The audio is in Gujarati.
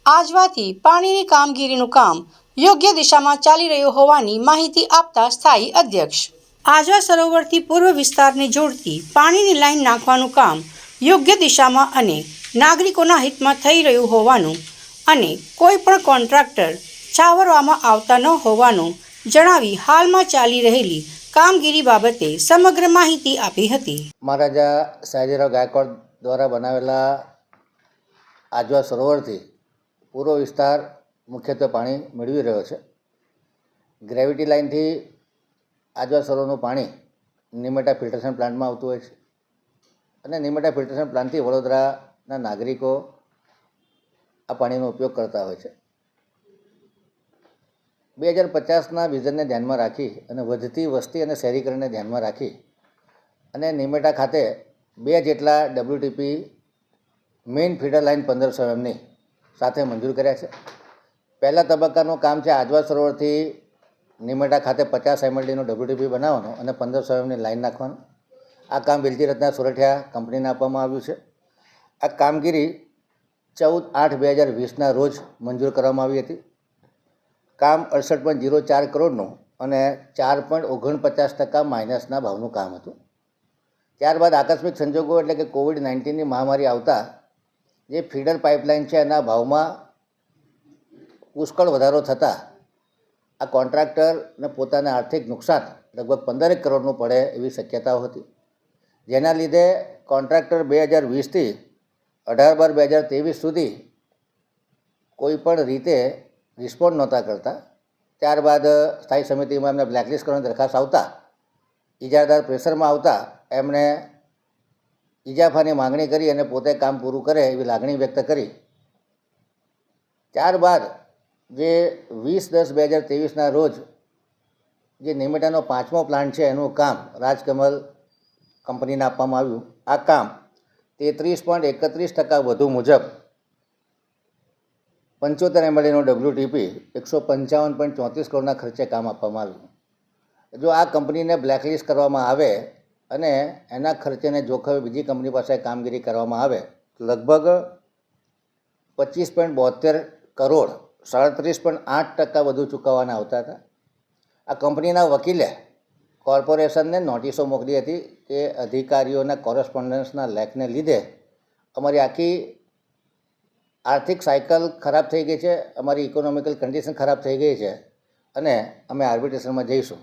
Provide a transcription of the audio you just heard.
આજવાથી પાણીની કામગીરીનું કામ યોગ્ય દિશામાં ચાલી રહ્યું હોવાની માહિતી આપતા સ્થાયી અધ્યક્ષ આજવા સરોવરથી પૂર્વ વિસ્તારને જોડતી પાણીની લાઇન નાખવાનું કામ યોગ્ય દિશામાં અને નાગરિકોના હિતમાં થઈ રહ્યું હોવાનું અને કોઈ પણ કોન્ટ્રાક્ટર છાવરવામાં આવતા ન હોવાનું જણાવી હાલમાં ચાલી રહેલી કામગીરી બાબતે સમગ્ર માહિતી આપી હતી. મહારાજા સયાજીરાવ ગાયકવાડ દ્વારા બનાવેલા આજવા સરોવરથી પૂર્વ વિસ્તાર મુખ્યત્વે પાણી મેળવી રહ્યો છે. ગ્રેવિટી લાઇનથી આજવા સરોવરનું પાણી નિમેટા ફિલ્ટરેશન પ્લાન્ટમાં આવતું હોય છે અને નિમેટા ફિલ્ટરેશન પ્લાન્ટથી વડોદરાના નાગરિકો આ પાણીનો ઉપયોગ કરતા હોય છે. 2050ના વિઝનને ધ્યાનમાં રાખી અને વધતી વસ્તી અને શહેરીકરણને ધ્યાનમાં રાખી અને નિમેટા ખાતે 2 જેટલા WTP મેઇન ફીડર લાઇન 1500 mmની સાથે મંજૂર કર્યા છે. પહેલા તબક્કાનું કામ છે આજવા સરોવરથી નિમેટા ખાતે 50 MLDનો WTP બનાવવાનો અને 1500 mmની લાઇન નાખવાનો. આ કામ વેલજી રત્ના સોરઠિયા કંપનીને આપવામાં આવ્યું છે. આ કામગીરી 14/8/2020ના રોજ મંજૂર કરવામાં આવી હતી. કામ 68.04 કરોડનું અને 4.49% માઇનસના ભાવનું કામ હતું. ત્યારબાદ આકસ્મિક સંજોગો એટલે કે COVID-19ની મહામારી આવતા જે ફીડર પાઇપલાઇન છે એના ભાવમાં પુષ્કળ વધારો થતાં આ કોન્ટ્રાક્ટરને પોતાને આર્થિક નુકસાન લગભગ 15 કરોડનું પડે એવી શક્યતાઓ હતી. જેના લીધે કોન્ટ્રાક્ટર 2020થી 18/12/2023 સુધી કોઈ પણ રીતે રિસ્પોન્ડ નહોતા કરતા. ત્યારબાદ સ્થાયી સમિતિમાં એમને બ્લેકલિસ્ટ કરવાની દરખાસ્ત આવતા ઇજારદાર પ્રેશરમાં આવતા એમણે ઇજાફાની માગણી કરી અને પોતે કામ પૂરું કરે એવી લાગણી વ્યક્ત કરી. ત્યારબાદ જે 20/10/2023ના રોજ જે નિમેટાનો 5મો પ્લાન્ટ છે એનું કામ રાજકમલ કંપનીને આપવામાં આવ્યું. આ કામ 33.31% વધુ મુજબ 75 MLDનો WTP 155.34 કરોડના ખર્ચે કામ આપવામાં આવ્યું. જો આ કંપનીને બ્લેકલિસ્ટ કરવામાં આવે અને એના ખર્ચેને જોખમે બીજી કંપની પાસે કામગીરી કરવામાં આવે તો લગભગ 25.72 કરોડ 37.8% વધુ ચૂકવવાના આવતા હતા. આ કંપનીના વકીલે કોર્પોરેશનને નોટિસો મોકલી હતી કે અધિકારીઓના કોરસ્પોન્ડન્સના લેકને લીધે અમારી આખી આર્થિક સાયકલ ખરાબ થઈ ગઈ છે, અમારી ઇકોનોમિકલ કન્ડિશન ખરાબ થઈ ગઈ છે અને અમે આર્બિટ્રેશનમાં જઈશું.